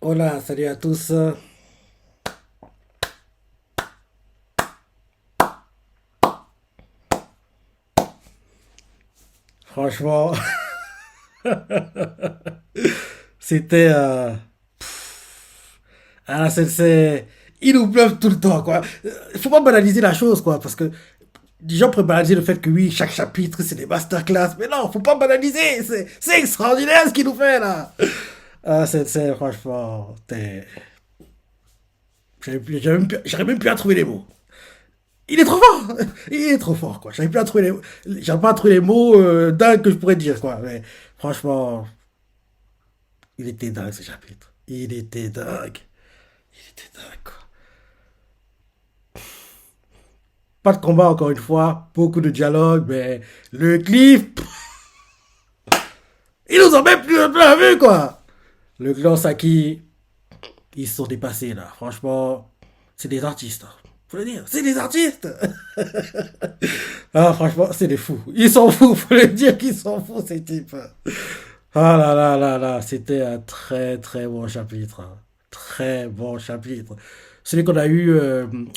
Hola, salut à tous. Franchement, c'était... Ah, ils nous bluffent tout le temps, quoi. Faut pas banaliser la chose, quoi, parce que les gens pourraient banaliser le fait que oui, chaque chapitre, c'est des masterclass. Mais non, faut pas banaliser. C'est extraordinaire ce qu'il nous fait, là. Ah, franchement, j'arrive même plus à trouver les mots. Il est trop fort. Il est trop fort, quoi. J'arrive pas à trouver les mots dingues que je pourrais dire, quoi. Mais franchement, il était dingue ce chapitre. Il était dingue. Il était dingue, quoi. Pas de combat encore une fois, beaucoup de dialogue, mais le cliff, ils nous ont même plus un peu à vue, quoi. Le clan Saki, ils se sont dépassés là. Franchement, c'est des artistes, hein. Faut le dire, c'est des artistes. Ah, franchement, c'est des fous. Ils sont fous, faut le dire qu'ils sont fous, ces types. Ah là là là là, c'était un très très bon chapitre, hein. Très bon chapitre. Celui qu'on a eu,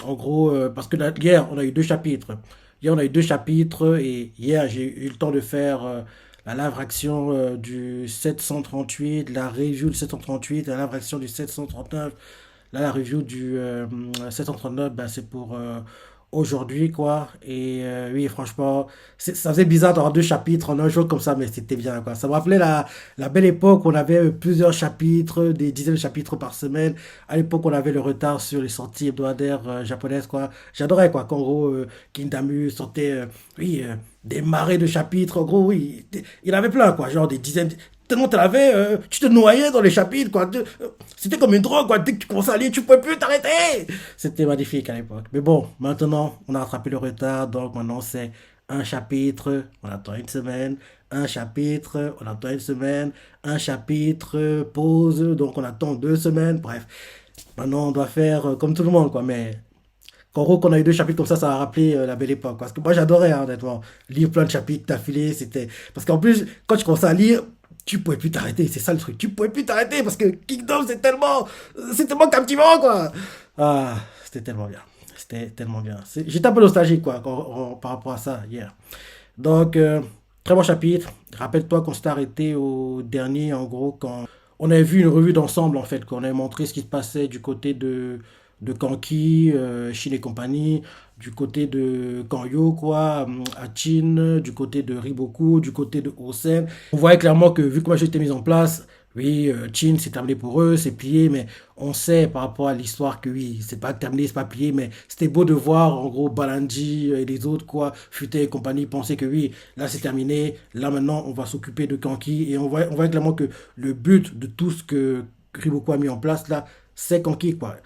en gros, parce que hier, on a eu deux chapitres. Hier, on a eu deux chapitres et hier, j'ai eu le temps de faire la live action du 738, la review du 738, la live action du 739. Là, la review du 739, ben, c'est pour aujourd'hui, quoi. Et oui, franchement, ça faisait bizarre d'avoir deux chapitres en un jour comme ça, mais c'était bien, quoi. Ça me rappelait la belle époque où on avait plusieurs chapitres, des dizaines de chapitres par semaine. À l'époque, on avait le retard sur les sorties hebdomadaires japonaises, quoi. J'adorais, quoi, qu'en gros, Kindamu sortait, oui, des marées de chapitres. En gros, oui, il avait plein, quoi. Genre des dizaines, tellement tu avais, tu te noyais dans les chapitres, quoi. C'était comme une drogue, quoi. Dès que tu commençais à lire, tu pouvais plus t'arrêter. C'était magnifique à l'époque. Mais bon, maintenant, on a rattrapé le retard, donc maintenant c'est un chapitre, on attend une semaine, un chapitre, on attend une semaine, un chapitre, pause, donc on attend 2 semaines, bref. Maintenant, on doit faire comme tout le monde, quoi. Mais en gros, qu'on a eu deux chapitres comme ça a rappelé la belle époque. Parce que moi, j'adorais, hein, honnêtement, lire plein de chapitres d'affilée. C'était... Parce qu'en plus, quand tu commençais à lire, tu pouvais plus t'arrêter. C'est ça le truc. Tu pouvais plus t'arrêter parce que Kingdom, c'est tellement captivant, quoi. Ah, c'était tellement bien. C'était tellement bien. J'étais un peu nostalgique, quoi, par rapport à ça, hier. Donc, très bon chapitre. Rappelle-toi qu'on s'était arrêté au dernier, en gros, quand on avait vu une revue d'ensemble, en fait, qu'on avait montré ce qui se passait du côté de Kanki, Shin et compagnie, du côté de Kanyo, quoi, Achin, du côté de Riboku, du côté de Osen. On voyait clairement que, vu que moi j'étais mis en place, oui, Chin, c'est terminé pour eux, c'est plié, mais on sait par rapport à l'histoire que oui, c'est pas terminé, c'est pas plié, mais c'était beau de voir, en gros, Balanji et les autres, quoi, Fute et compagnie, penser que oui, là c'est terminé, là maintenant on va s'occuper de Kanki, et on voit clairement que le but de tout ce que Riboku a mis en place, là, c'est Kanki, quoi.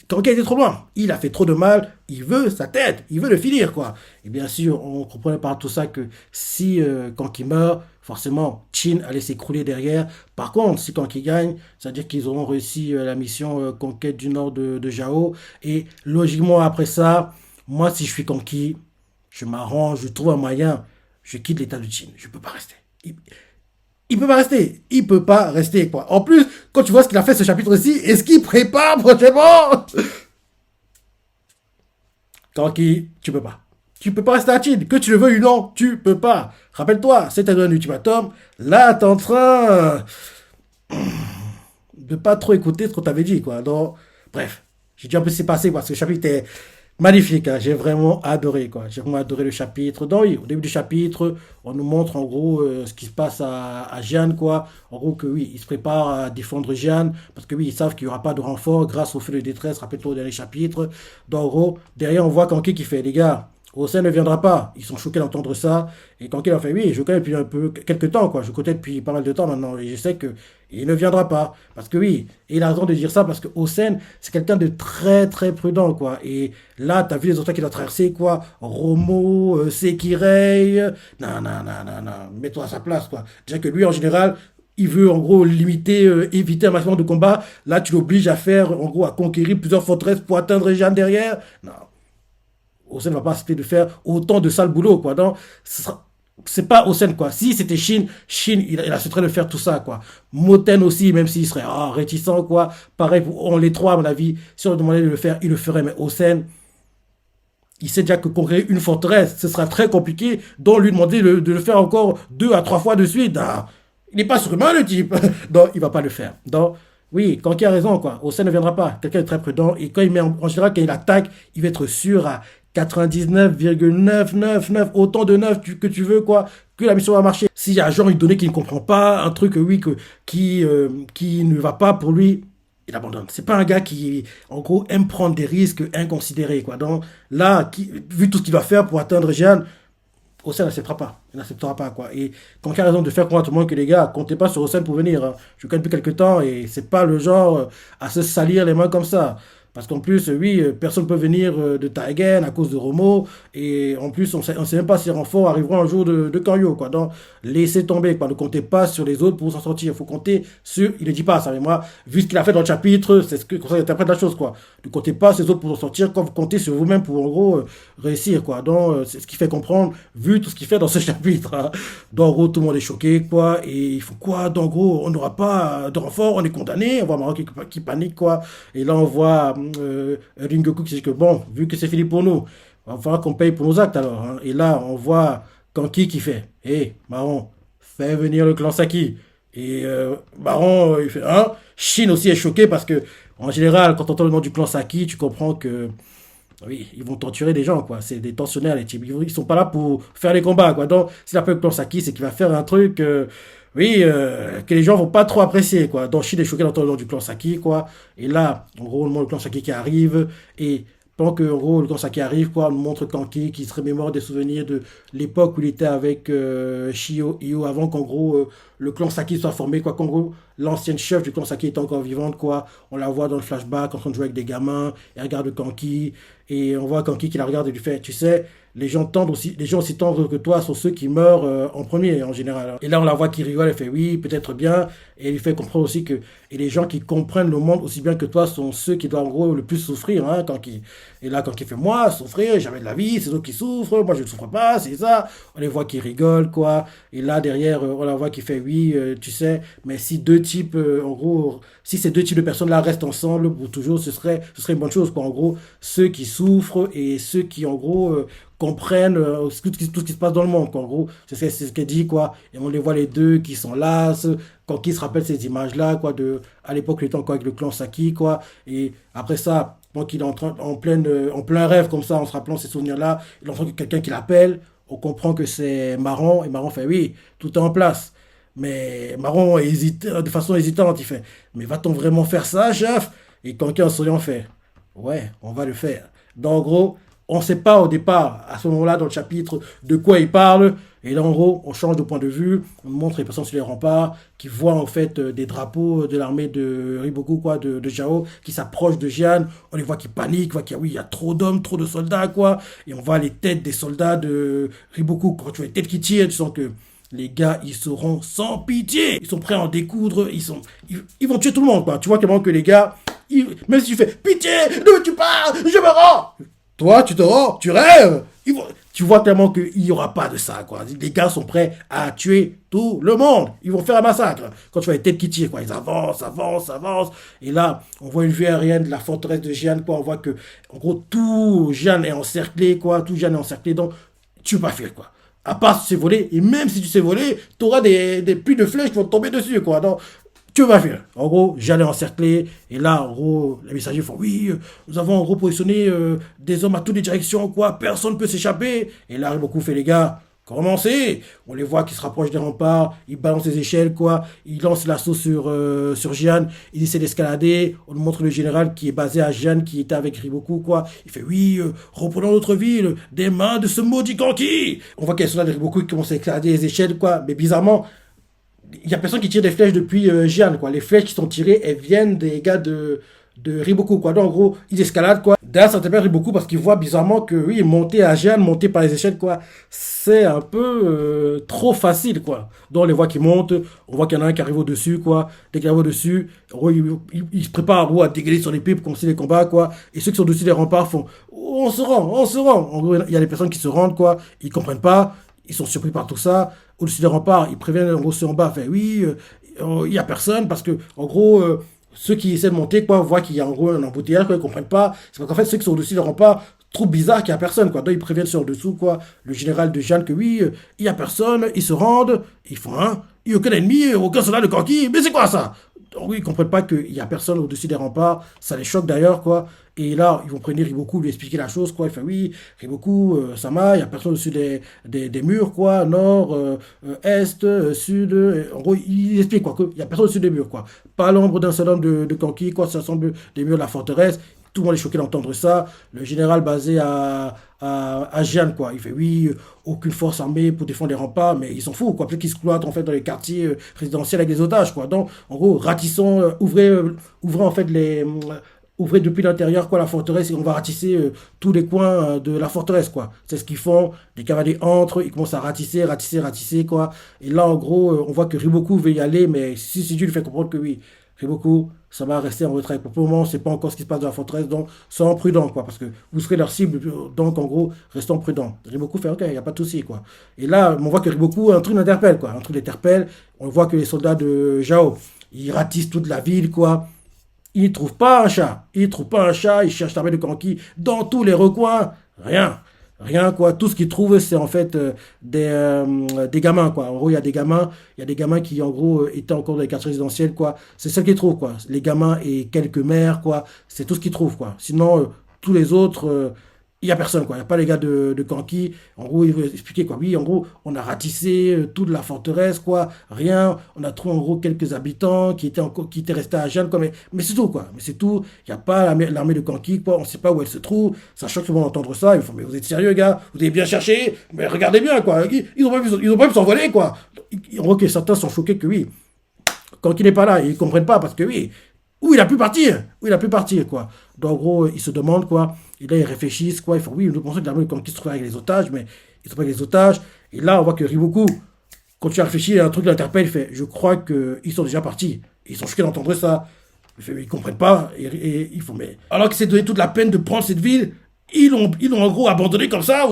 Kanki a été trop loin, il a fait trop de mal, il veut sa tête, il veut le finir, quoi. Et bien sûr, on comprenait par tout ça que si Kanki meurt, forcément, Chin allait s'écrouler derrière. Par contre, si Kanki gagne, c'est-à-dire qu'ils auront réussi la mission conquête du nord de Jao. Et logiquement, après ça, moi, si je suis Kanki, je m'arrange, je trouve un moyen, je quitte l'état de Chin. Je peux pas rester. Il peut pas rester. Il peut pas rester, quoi. En plus, quand tu vois ce qu'il a fait ce chapitre-ci, est-ce qu'il prépare prochainement? Kanki, tu peux pas. Tu peux pas rester à Chine. Que tu le veuilles ou non, tu peux pas. Rappelle-toi, c'était un ultimatum. Là, t'es en train de pas trop écouter ce qu'on t'avait dit, quoi. Donc, bref, j'ai dit un peu ce qui s'est passé parce que le chapitre est magnifique, hein. J'ai vraiment adoré, quoi. J'ai vraiment adoré le chapitre. Donc, oui, au début du chapitre, on nous montre en gros ce qui se passe à Jeanne, quoi. En gros, que oui, ils se préparent à défendre Jeanne parce que oui, ils savent qu'il n'y aura pas de renfort grâce au feu de détresse. Rappelle-toi au dernier chapitre. Donc, en gros, derrière, on voit Kanki qui fait, les gars. Hossein ne viendra pas. Ils sont choqués d'entendre ça. Et Kanki a fait, oui, je connais depuis un peu, quelques temps, quoi. Je connais depuis pas mal de temps maintenant. Et je sais que il ne viendra pas. Parce que oui, et il a raison de dire ça parce que Hossein, c'est quelqu'un de très, très prudent, quoi. Et là, t'as vu les autres qu'il a traversé, quoi. Romo, Sekirei. Non, non, non, non, non. Mets-toi à sa place, quoi. Déjà que lui, en général, il veut en gros limiter, éviter un maximum de combats. Là, tu l'obliges à faire, en gros, à conquérir plusieurs forteresses pour atteindre Jeanne derrière. Non. Hossein ne va pas accepter de faire autant de sale boulot, quoi. Donc, ce sera... c'est pas Hossein, quoi. Si c'était Shin, il accepterait de faire tout ça, quoi. Moten aussi, même s'il serait réticent, quoi. Pareil, on les trois, à mon avis, si on lui demandait de le faire, il le ferait. Mais Hossein, il sait déjà que construire une forteresse, ce sera très compliqué. Donc, lui demander de le faire encore 2 à 3 fois de suite. Ah, il n'est pas surhumain, le type. Donc, il va pas le faire. Donc, oui, Kanki a raison, quoi. Hossein ne viendra pas. Quelqu'un est très prudent. Et quand il met, en général, quand il attaque, il va être sûr à 99,999, autant de neuf que tu veux, quoi, que la mission va marcher. S'il y a genre une donnée qu'il ne comprend pas, un truc, oui, qui ne va pas pour lui, il abandonne. C'est pas un gars qui, en gros, aime prendre des risques inconsidérés, quoi. Donc, là, vu tout ce qu'il va faire pour atteindre Jeanne, Hossein n'acceptera pas. Il n'acceptera pas, quoi. Et quand il a raison de faire comprendre à tout le monde que les gars, comptez pas sur Hossein pour venir, hein. Je le connais depuis quelques temps et c'est pas le genre à se salir les mains comme ça. Parce qu'en plus, oui, personne ne peut venir de Taigen à cause de Romo. Et en plus, on sait même pas si les renforts arriveront un jour de Kanyo, quoi. Donc, laissez tomber, quoi. Ne comptez pas sur les autres pour s'en sortir. Il faut compter sur... Il ne dit pas ça, mais moi, vu ce qu'il a fait dans le chapitre, c'est ce que, comme ça, il interprète la chose, quoi. Ne comptez pas sur les autres pour s'en sortir quand vous comptez sur vous-même pour, en gros, réussir, quoi. Donc, c'est ce qui fait comprendre, vu tout ce qu'il fait dans ce chapitre, hein. Donc, en gros, tout le monde est choqué, quoi. Et il faut quoi? Donc, en gros, on n'aura pas de renfort, on est condamné. On voit Maroc qui panique, quoi. Et là, on voit Ringoku qui dit que bon, vu que c'est fini pour nous, il va falloir qu'on paye pour nos actes alors, hein. Et là, on voit Kanki qui fait hé, hey, Marron, fais venir le clan Saki. Et Marron, il fait hein. Shin aussi est choqué parce que, en général, quand on entend le nom du clan Saki, tu comprends que oui, ils vont torturer des gens, quoi. C'est des tortionnaires, les types. Ils sont pas là pour faire les combats, quoi. Donc, s'il appelle le clan Saki, c'est qu'il va faire un truc, oui, que les gens vont pas trop apprécier, quoi. Donc, Shin est choqué d'entendre le nom du clan Saki, quoi. Et là, en gros, le clan Saki qui arrive, et pendant que, en gros, le clan Saki arrive, quoi, on nous montre Kanki qui se remémore des souvenirs de l'époque où il était avec Shio, Io, avant qu'en gros, le clan Saki soit formé, quoi. Qu'en gros, l'ancienne chef du clan Saki est encore vivante, quoi. On la voit dans le flashback en train de jouer avec des gamins, elle regarde Kanki, et on voit Kanki qui la regarde et lui fait, tu sais, les gens aussi tendres que toi sont ceux qui meurent en premier, en général. Et là, on la voit qui rigole, elle fait oui, peut-être bien, et elle lui fait comprendre aussi que, et les gens qui comprennent le monde aussi bien que toi sont ceux qui doivent en gros le plus souffrir, hein, et là, quand il fait moi, souffrir, jamais de la vie, c'est d'autres qui souffrent, moi je ne souffre pas, c'est ça. On les voit qui rigolent, quoi. Et là, derrière, on la voit qui fait oui, tu sais, mais si deux types, en gros, si ces deux types de personnes-là restent ensemble pour toujours, ce serait une bonne chose, quoi. En gros, ceux qui souffrent et ceux qui, en gros, comprennent tout ce qui se passe dans le monde, quoi. En gros, c'est ce qu'elle dit, quoi. Et on les voit les deux qui sont là, quand qui se rappellent ces images-là, quoi, à l'époque, il était encore avec le clan Saki, quoi. Et après ça, donc il est en plein rêve, comme ça, en se rappelant ces souvenirs-là, il entend quelqu'un qui l'appelle, on comprend que c'est Marron, et Marron fait oui, tout est en place. Mais Marron hésite, de façon hésitante, il fait, mais va-t-on vraiment faire ça, chef? Et quelqu'un en souriant fait, ouais, on va le faire. Donc, en gros, on ne sait pas au départ, à ce moment-là, dans le chapitre, de quoi il parle. Et là, en gros, on change de point de vue. On montre les personnes sur les remparts qui voient en fait des drapeaux de l'armée de Riboku, quoi, de Jao, qui s'approchent de Jian. On les voit qui paniquent, on voit qu'il y a, oui, il y a trop d'hommes, trop de soldats, quoi. Et on voit les têtes des soldats de Riboku. Quand tu vois les têtes qui tirent, tu sens que les gars, ils seront sans pitié. Ils sont prêts à en découdre. Ils vont tuer tout le monde, quoi. Tu vois clairement que les gars, même si tu fais pitié, ne me tue pas, je me rends. Toi, tu te rends, tu rêves. Tu vois tellement qu'il n'y aura pas de ça, quoi. Les gars sont prêts à tuer tout le monde. Ils vont faire un massacre. Quand tu vois les têtes qui tirent, quoi, ils avancent, avancent, avancent. Et là, on voit une vue aérienne de la forteresse de Jian, quoi. On voit que, en gros, tout Jian est encerclé, quoi. Tout Jian est encerclé. Donc, tu peux pas fuir, quoi. À part si tu sais voler. Et même si tu sais voler, tu auras des pluies de flèches qui vont tomber dessus, quoi. Donc, tu vas faire. En gros, j'allais encercler. Et là, en gros, les messagers font oui, nous avons en gros positionné des hommes à toutes les directions, quoi. Personne ne peut s'échapper. Et là, beaucoup fait les gars. Commencez. On les voit qui se rapprochent des remparts. Ils balancent les échelles, quoi. Ils lancent l'assaut sur Jian. Ils essaient d'escalader. On nous montre le général qui est basé à Jian, qui était avec Riboku, quoi. Il fait oui, reprenons notre ville des mains de ce maudit Kanki. On voit qu'il y a des soldats de Riboku qui commencent à escalader les échelles, quoi. Mais bizarrement, il n'y a personne qui tire des flèches depuis Jian, quoi. Les flèches qui sont tirées, elles viennent des gars de Riboku, quoi. Donc, en gros, ils escaladent, quoi. D'ailleurs, ça s'appelle Riboku parce qu'ils voient bizarrement que, oui, monter à Jian, monter par les échelles, quoi, c'est un peu trop facile, quoi. Donc, on les voit qui montent, on voit qu'il y en a un qui arrive au-dessus, quoi. Dès qu'il arrive au-dessus, en gros, il se prépare, en gros, à dégainer son épée pour commencer les combats, quoi. Et ceux qui sont au-dessus des remparts font, on se rend. En gros, il y a des personnes qui se rendent, quoi. Ils comprennent pas. ils sont surpris par tout ça. Au-dessus des remparts, ils préviennent en gros ceux en bas, fait oui, il n'y a personne parce que en gros, ceux qui essaient de monter quoi, voient qu'il y a en gros un embouteillage, quoi, ils comprennent pas. C'est parce qu'en fait, ceux qui sont au-dessus des remparts trouvent bizarre qu'il n'y a personne, quoi. Donc ils préviennent sur dessous, quoi, le général de Jeanne que oui, il n'y a personne, ils se rendent, ils font un, il n'y a aucun ennemi, aucun soldat de Kanki, mais c'est quoi ça? Donc, oui, ils comprennent pas qu'il n'y a personne au-dessus des remparts, ça les choque d'ailleurs, quoi. Et là, ils vont prendre Riboku, lui expliquer la chose, quoi. Il fait oui, Riboku, Sama, il n'y a personne au-dessus des murs, quoi, nord, est, sud. En gros, il explique, quoi, qu'il n'y a personne au-dessus des murs, quoi. Pas l'ombre d'un seul homme de Kanki, quoi, ça semble des murs de la forteresse. Tout le monde est choqué d'entendre ça. Le général basé à Jeanne, quoi. Il fait oui, aucune force armée pour défendre les remparts, mais ils s'en foutent, quoi. Peut-être qu'ils se cloîtrent, en fait, dans les quartiers résidentiels avec des otages, quoi. Donc, en gros, ratissons, ouvrez, en fait, ouvrez depuis l'intérieur, quoi, la forteresse, et on va ratisser tous les coins de la forteresse, quoi. C'est ce qu'ils font. Les cavaliers entrent, ils commencent à ratisser, ratisser, ratisser, quoi. Et là, en gros, on voit que Riboku veut y aller, mais si Dieu lui fait comprendre que oui, Riboku, ça va rester en retrait. Pour le moment, on ne sait pas encore ce qui se passe dans la forteresse, donc soyons prudents, quoi, parce que vous serez leur cible, donc en gros, restons prudents. Riboku fait, ok, il n'y a pas de souci, quoi. Et là, on voit que Riboku, un truc l'interpelle, quoi, un truc l'interpelle. On voit que les soldats de Jao, ils ratissent toute la ville, quoi. Ils ne trouvent pas un chat. Ils ne trouvent pas un chat, ils cherchent l'armée de Kanki dans tous les recoins. Rien. Rien, quoi. Tout ce qu'ils trouvent, c'est en fait des gamins, quoi. En gros, il y a des gamins qui, en gros, étaient encore dans les quartiers résidentiels, quoi. C'est ça qu'ils trouvent, quoi. Les gamins et quelques mères, quoi. C'est tout ce qu'ils trouvent, quoi. Sinon, tous les autres, il n'y a personne, quoi. Il n'y a pas les gars de Kanki. En gros, il veut expliquer, quoi. Oui, en gros, on a ratissé toute la forteresse, quoi. Rien. On a trouvé, en gros, quelques habitants qui étaient restés à Jeanne, quoi. Mais c'est tout, quoi. Mais c'est tout. Il n'y a pas l'armée de Kanki, quoi. On ne sait pas où elle se trouve. Ça choque tout le monde d'entendre ça. Ils font, mais vous êtes sérieux, gars? Vous avez bien cherché? Mais regardez bien, quoi. Ils ont pas pu s'envoler, quoi. En gros, que certains sont choqués que oui. Kanki n'est pas là. Ils ne comprennent pas parce que oui. Où il a pu partir? Où il a pu partir, quoi. Donc, en gros, ils se demandent, quoi. Et là, ils réfléchissent, quoi. Ils font, oui, nous pensons que l'armée de Kanki se trouve avec les otages, mais ils sont pas avec les otages. Et là, on voit que Riboku, quand tu as réfléchi, un truc l'interpelle, il fait, je crois qu'ils sont déjà partis. Et ils sont choqués d'entendre ça. Il fait, mais ils comprennent pas. Et ils font, mais alors qu'ils s'est donné toute la peine de prendre cette ville, ils l'ont en gros abandonné comme ça.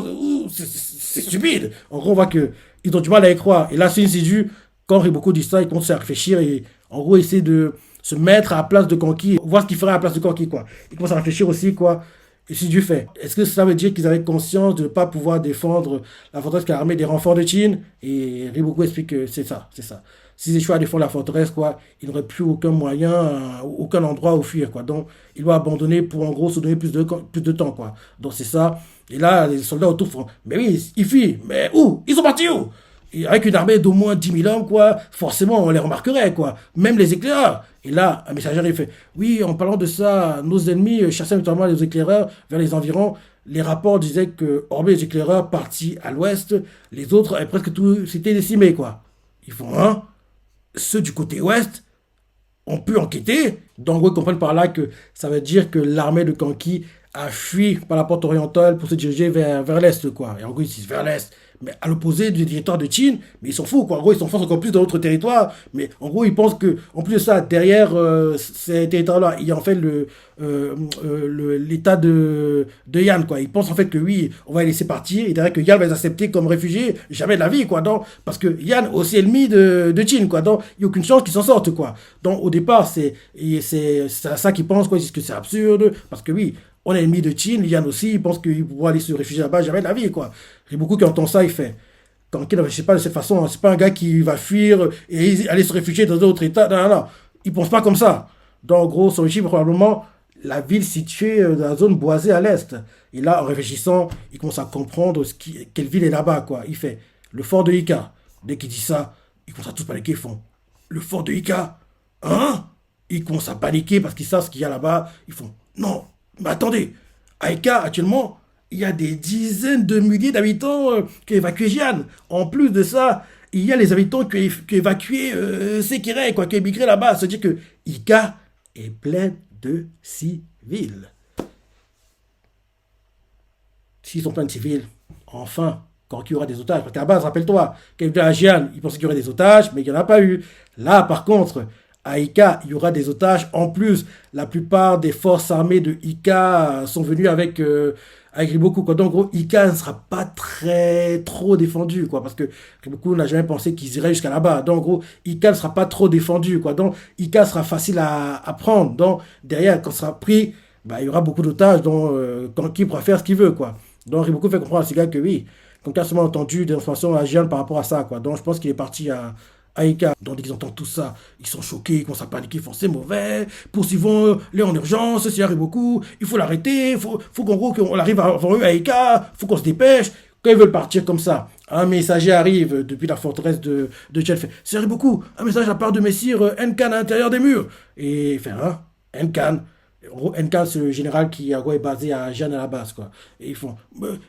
C'est stupide. En gros, on voit que ils ont du mal à y croire. Et là, c'est insidieux. Quand Riboku dit ça, il commence à réfléchir et en gros, essayer de se mettre à la place de Kanki, voir ce qu'il ferait à la place de Kanki, quoi. Il commence à réfléchir aussi, quoi. Et si Dieu fait, est-ce que ça veut dire qu'ils avaient conscience de ne pas pouvoir défendre la forteresse qui a armé des renforts de Chine? Et Riboku explique que c'est ça, c'est ça. S'ils échouent à défendre la forteresse, quoi, ils n'auraient plus aucun moyen, aucun endroit où fuir, quoi. Donc, il doit abandonner pour, en gros, se donner plus de temps, quoi. Donc, c'est ça. Et là, les soldats autour font, mais oui, ils fuient, mais où? Ils sont partis où? Et avec une armée d'au moins 10 000 hommes, quoi, forcément, on les remarquerait, quoi. Même les éclaireurs. Et là, un messager, il fait, oui, en parlant de ça, nos ennemis chassaient notamment les éclaireurs vers les environs. Les rapports disaient que, hormis les éclaireurs partis à l'ouest, les autres avaient presque tout, c'était décimé, quoi. Ils font, hein? Ceux du côté ouest ont pu enquêter. Donc, ils comprennent par là que ça veut dire que l'armée de Kanki a fui par la porte orientale pour se diriger vers l'est, quoi. Et en gros, ils disent vers l'est. Mais à l'opposé du territoire de Chine, mais ils s'en foutent, quoi. En gros, ils s'enfoncent encore plus dans notre territoire. Mais en gros, ils pensent que, en plus de ça, derrière ces territoires-là, il y a en fait l'état de Yann, quoi. Ils pensent en fait que oui, on va les laisser partir et derrière que Yann va les accepter comme réfugiés, jamais de la vie, quoi. Donc, parce que Yann est aussi ennemi de Chine, quoi. Donc, il n'y a aucune chance qu'ils s'en sortent, quoi. Donc, au départ, c'est ça qu'ils pensent, quoi. Ils disent que c'est absurde, parce que oui, on est ennemi de Chine, Yann aussi, il pense qu'il pourra aller se réfugier là-bas, jamais de la vie, quoi. Il y a beaucoup qui entendent ça, il fait. Quand il ne réfléchit pas de cette façon, hein, c'est pas un gars qui va fuir et aller se réfugier dans d'autres états. Non, non, non. Il pense pas comme ça. Donc, en gros, son régime, probablement, la ville située dans la zone boisée à l'est. Et là, en réfléchissant, il commence à comprendre quelle ville est là-bas, quoi. Il fait le fort de Ika. Dès qu'il dit ça, ils commencent à tous paniquer. Ils font le fort de Ika? Hein? Ils commencent à paniquer parce qu'ils savent ce qu'il y a là-bas. Ils font non, mais attendez. À Ika, actuellement, il y a des dizaines de milliers d'habitants qui ont évacué Jian. En plus de ça, il y a les habitants qui ont évacué Sekirei, quoi, qui ont émigré là-bas. C'est-à-dire que Ika est plein de civils. S'ils sont pleins de civils, enfin, quand il y aura des otages, parce qu'à la base, rappelle-toi, quand il était à Jian, il pensait qu'il y aurait des otages, mais il n'y en a pas eu. Là, par contre, à Ika, il y aura des otages. En plus, la plupart des forces armées de Ika sont venues avec Riboku, quoi. Donc, en gros, Ika ne sera pas trop défendu, quoi, parce que Riboku n'a jamais pensé qu'ils iraient jusqu'à là-bas. Donc, en gros, Ika ne sera pas trop défendu, quoi. Donc, Ika sera facile à prendre. Donc, derrière, quand il sera pris, bah, il y aura beaucoup d'otages, donc, Kanki pourra faire ce qu'il veut, quoi. Donc, Riboku fait comprendre à ces gars que oui, Kanki a seulement entendu des informations à Jian par rapport à ça, quoi. Donc, je pense qu'il est parti à Ika. Donc, ils entendent tout ça. Ils sont choqués, ils commencent à paniquer, ils font c'est mauvais, poursuivons-les en urgence, s'il arrive beaucoup, il faut l'arrêter, faut qu'en gros, qu'on arrive avant eux à Ika, faut qu'on se dépêche. Quand ils veulent partir comme ça, un messager arrive depuis la forteresse de Chel, fait c'est beaucoup, un message à part de Messire Enkan à l'intérieur des murs. Et il fait hein, Enkan. En gros, Enkan, c'est le général qui est basé à Jeanne à la base, quoi. Et ils font,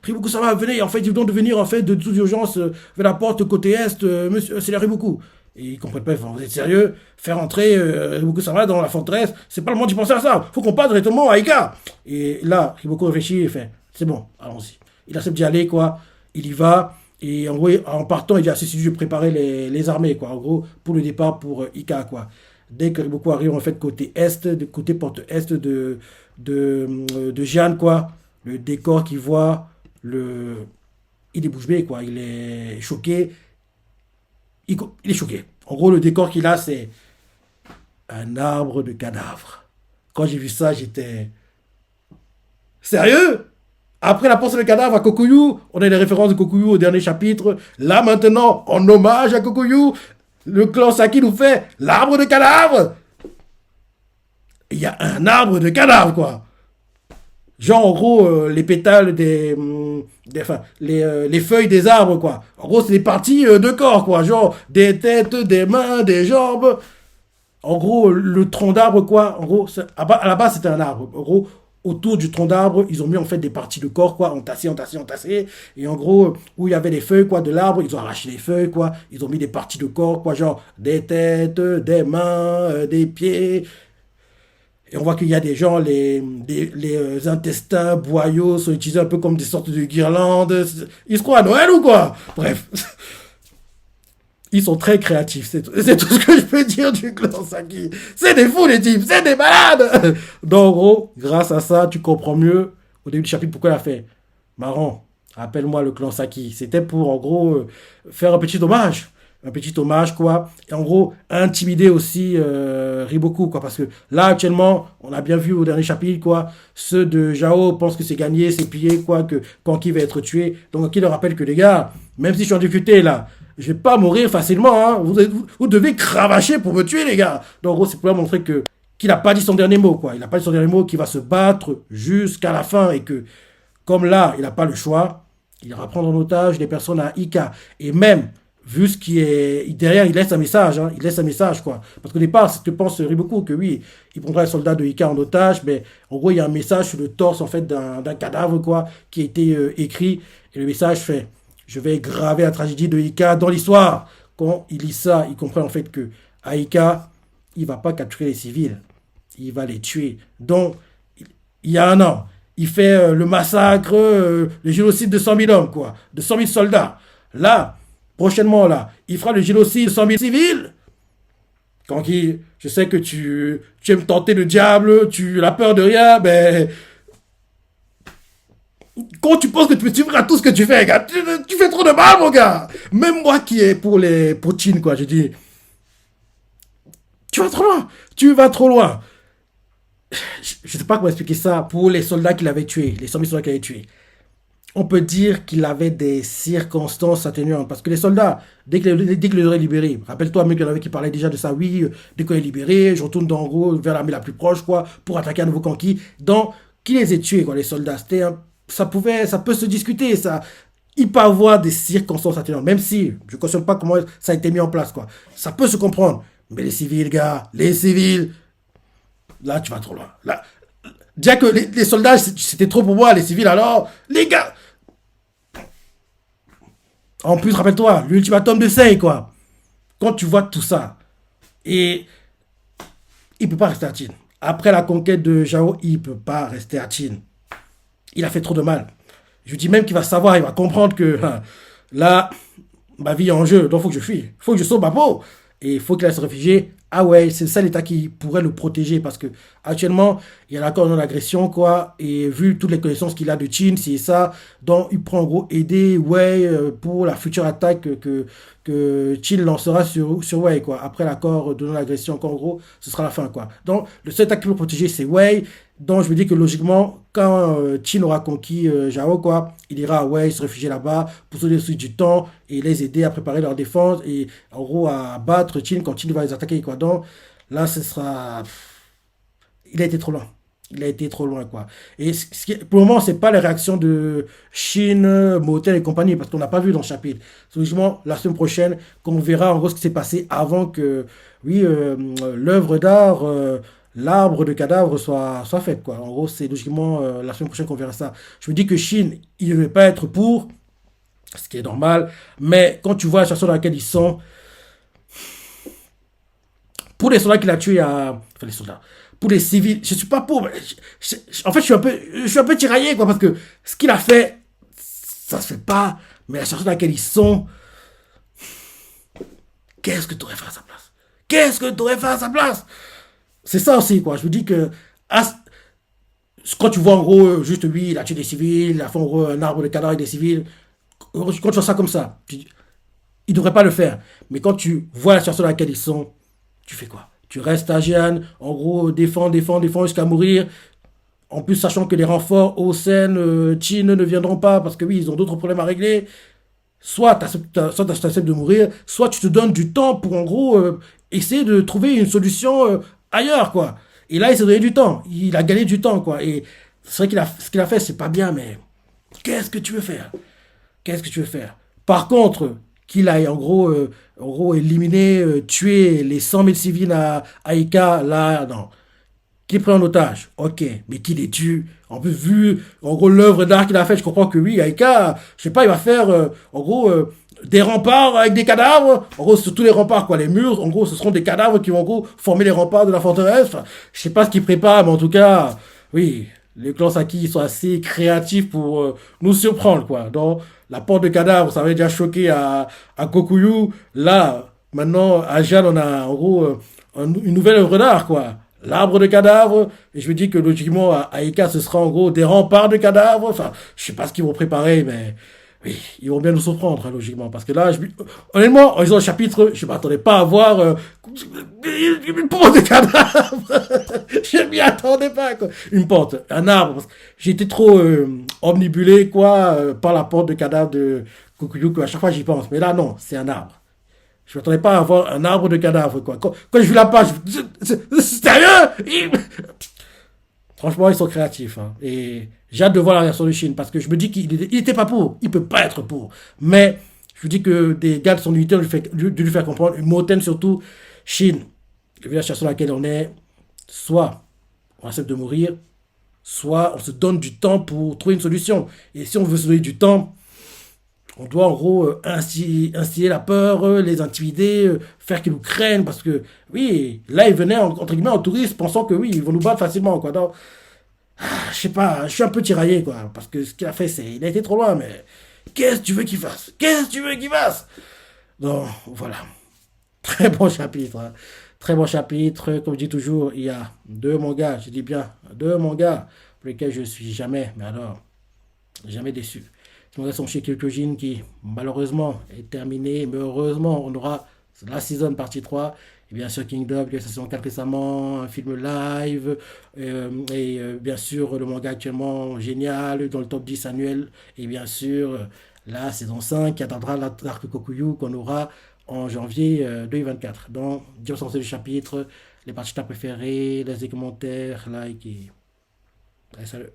Riboku, ça va, venez, en fait, ils doivent venir, en fait, de toute urgence, vers la porte côté est, monsieur, c'est la Riboku. Et ils comprennent pas, ils font, vous êtes sérieux? Faire entrer Riboku Sama dans la forteresse, c'est pas le moment d'y penser à ça, faut qu'on parte directement à Ika. Et là, Riboku réfléchit et fait, c'est bon, allons-y. Il accepte d'y aller, quoi, il y va, et en gros, en partant, il dit, ah, c'est de préparer les armées, quoi, en gros, pour le départ pour Ika, quoi. Dès que Riboku arrive en fait côté est, côté porte est de Jeanne, quoi, le décor qu'il voit, il est bouche bée, quoi, il est choqué, il est choqué. En gros, le décor qu'il a, c'est un arbre de cadavres. Quand j'ai vu ça, j'étais sérieux. Après la pensée de cadavre à Kokuyu, on a les références de Kokuyu au dernier chapitre. Là maintenant, en hommage à Kokuyu, le clan Saki nous fait l'arbre de cadavre. Il y a un arbre de cadavre, quoi. Genre, en gros, les pétales enfin, les feuilles des arbres, quoi. En gros, c'est des parties de corps, quoi. Genre, des têtes, des mains, des jambes. En gros, le tronc d'arbre, quoi. En gros, à la base, c'était un arbre. En gros, autour du tronc d'arbre, ils ont mis en fait des parties de corps, quoi, entassées, entassées, entassées. Et en gros, où il y avait les feuilles, quoi, de l'arbre, ils ont arraché les feuilles, quoi. Ils ont mis des parties de corps, quoi, genre des têtes, des mains, des pieds. Et on voit qu'il y a des gens, les intestins, boyaux sont utilisés un peu comme des sortes de guirlandes. Ils se croient à Noël ou quoi? Bref. Ils sont très créatifs, c'est tout ce que je peux dire du clan Saki. C'est des fous les types, c'est des malades. Donc en gros, grâce à ça, tu comprends mieux au début du chapitre pourquoi il a fait. Marrant, appelle-moi le clan Saki. C'était pour en gros faire un petit hommage. Un petit hommage, quoi. Et en gros, intimider aussi Riboku, quoi. Parce que là, actuellement, on a bien vu au dernier chapitre, quoi. Ceux de Jao pensent que c'est gagné, c'est plié, quoi. Que Kanki va être tué. Donc, Kanki leur rappelle que les gars, même si je suis en difficulté, là, je vais pas mourir facilement, hein. Vous devez cravacher pour me tuer, les gars. Donc, en gros, c'est pour montrer que qu'il n'a pas dit son dernier mot, quoi. Il n'a pas dit son dernier mot, qu'il va se battre jusqu'à la fin. Et que, comme là, il n'a pas le choix, il va prendre en otage les personnes à Ika. Et même vu ce qui est derrière, il laisse un message, hein, il laisse un message, quoi. Parce qu'au départ, si tu penses Riboku que oui, il prendra les soldats de Ika en otage, mais en gros, il y a un message sur le torse, en fait, d'un cadavre, quoi, qui a été écrit. Et le message fait, je vais graver la tragédie de Ika dans l'histoire. Quand il lit ça, il comprend en fait que à Ika, il va pas capturer les civils, il va les tuer. Donc, il y a un an, il fait le massacre, le génocide de 100 000 hommes, quoi, de 100 000 soldats. Là, prochainement, là, il fera le génocide de 100 000 civils. Quand je sais que tu aimes tenter le diable, tu as peur de rien, mais quand tu penses que tu peux suivre à tout ce que tu fais, gars, tu fais trop de mal, mon gars. Même moi qui est pour Chin, quoi, je dis, tu vas trop loin, tu vas trop loin. Je sais pas comment expliquer ça pour les soldats qu'il avait tués, les 100 000 soldats qu'il avait tués. On peut dire qu'il avait des circonstances atténuantes. Parce que les soldats, dès qu'il les aurait libérés, rappelle-toi, mec, il y en avait qui parlait déjà de ça, oui, dès qu'on est libéré, je retourne en gros vers l'armée la plus proche, quoi, pour attaquer un nouveau Kanki. Donc, qui les ait tués, quoi, les soldats? Ça peut se discuter, ça. Il peut avoir des circonstances atténuantes, même si je ne cautionne pas comment ça a été mis en place, quoi. Ça peut se comprendre. Mais les civils, gars, les civils, là, tu vas trop loin. Là, déjà que les soldats, c'était trop pour moi, les civils, alors, les gars. En plus, rappelle-toi, l'ultimatum de Sei, quoi. Quand tu vois tout ça, et il peut pas rester à Chin. Après la conquête de Jao, il peut pas rester à Chin. Il a fait trop de mal. Je dis même qu'il va savoir, il va comprendre que là, ma vie est en jeu, donc il faut que je fuis. Il faut que je sauve ma peau. Et il faut qu'il aille se réfugier ah ouais, c'est ça l'État qui pourrait le protéger parce que actuellement, il y a l'accord non-agression, quoi, et vu toutes les connaissances qu'il a de Chine, c'est ça, donc il prend en gros aider Wei pour la future attaque que Chine lancera sur Wei, quoi. Après l'accord de non-agression, en gros, ce sera la fin, quoi. Donc, le seul État qui peut le protéger, c'est Wei. Donc, je me dis que logiquement, quand Chine aura conquis Zhao, quoi, il ira à Wei, se réfugier là-bas pour sauver du temps et les aider à préparer leur défense et en gros à battre Chine quand Chine va les attaquer, quoi. Donc, là, ce sera. Il a été trop loin. Il a été trop loin, quoi. Et pour le moment, c'est pas les réactions de Chine, Motel et compagnie, parce qu'on n'a pas vu dans le chapitre. C'est justement la semaine prochaine qu'on verra en gros ce qui s'est passé avant que, oui, l'œuvre d'art, l'arbre de cadavre soit faite, quoi. En gros, c'est logiquement la semaine prochaine qu'on verra ça. Je me dis que Chine, il ne veut pas être pour, ce qui est normal, mais quand tu vois la situation dans laquelle ils sont, pour les soldats qu'il a tués à. Enfin, les soldats. Pour les civils, je suis pas pour. En fait, je suis un peu tiraillé, quoi, parce que ce qu'il a fait, ça se fait pas. Mais la situation dans laquelle ils sont, qu'est-ce que tu aurais fait à sa place? Qu'est-ce que tu aurais fait à sa place? C'est ça aussi, quoi. Je me dis que. Quand tu vois en gros, juste lui, il a tué des civils, il a fait en gros un arbre de cadavre avec des civils. Quand tu vois ça comme ça, il devrait pas le faire. Mais quand tu vois la situation dans laquelle ils sont, tu fais quoi? Tu restes à Jeanne, en gros, défends, défends, défends jusqu'à mourir. En plus, sachant que les renforts au Sen, Chine ne viendront pas parce que oui, ils ont d'autres problèmes à régler. Soit tu acceptes de mourir, soit tu te donnes du temps pour en gros essayer de trouver une solution ailleurs, quoi. Et là, il s'est donné du temps. Il a gagné du temps, quoi. Et c'est vrai ce qu'il a fait, c'est pas bien, mais qu'est-ce que tu veux faire? Qu'est-ce que tu veux faire? Par contre, qu'il aille en gros éliminer, tuer les 100 000 civils à Ika, là, non. Qui prend en otage, ok, mais qui les tue? En plus, vu en gros l'œuvre d'art qu'il a fait, je comprends que oui, Aïka, je sais pas, il va faire en gros des remparts avec des cadavres. En gros, sur tous les remparts, quoi, les murs, en gros, ce seront des cadavres qui vont en gros former les remparts de la forteresse. Enfin, je sais pas ce qu'il prépare, mais en tout cas, oui, les clans Saki ils sont assez créatifs pour nous surprendre, quoi. Donc, la porte de cadavres, ça avait déjà choqué à Kokuyu. Là, maintenant, à Jeanne, on a en gros une nouvelle œuvre d'art, quoi. L'arbre de cadavres, et je me dis que logiquement, à Ika, ce sera en gros des remparts de cadavres. Enfin, je sais pas ce qu'ils vont préparer, mais oui, ils vont bien nous surprendre, hein, logiquement. Parce que là, honnêtement, en lisant le chapitre, je m'attendais pas à voir une porte de cadavres. Je m'y attendais pas, quoi. Une porte, un arbre. Parce que j'étais trop omnibulé, quoi, par la porte de cadavre de Kokuyu, que à chaque fois j'y pense. Mais là, non, c'est un arbre. Je ne m'attendais pas à avoir un arbre de cadavre, quoi. Quand j'ai vu la page, c'est sérieux? Franchement, ils sont créatifs, hein. Et j'ai hâte de voir la version de Chine parce que je me dis qu'il n'était pas pour. Il peut pas être pour. Mais je me dis que des gars de son unité de lui faire comprendre, Moten surtout, Chine, vu la situation dans laquelle on est, soit on accepte de mourir, soit on se donne du temps pour trouver une solution. Et si on veut se donner du temps, on doit en gros instiller la peur, les intimider, faire qu'ils nous craignent parce que oui, là ils venaient entre guillemets en touriste pensant que oui, ils vont nous battre facilement, quoi. Donc, je sais pas, je suis un peu tiraillé, quoi, parce que ce qu'il a fait, il a été trop loin, mais qu'est-ce que tu veux qu'il fasse? Qu'est-ce que tu veux qu'il fasse? Donc voilà, très bon chapitre, hein. Très bon chapitre, comme je dis toujours, il y a deux mangas, je dis bien deux mangas pour lesquels je suis jamais, mais alors jamais déçu. On reste son chez Kyokujin qui malheureusement est terminé, mais heureusement on aura la saison partie 3 et bien sûr Kingdom, la saison 4 récemment, un film live, et bien sûr le manga actuellement génial dans le top 10 annuel, et bien sûr la saison 5 qui attendra l'arc Kokuyu qu'on aura en janvier 2024. Donc, dire sur le chapitre, les parties préférées, laissez des commentaires, like et... Allez, salut.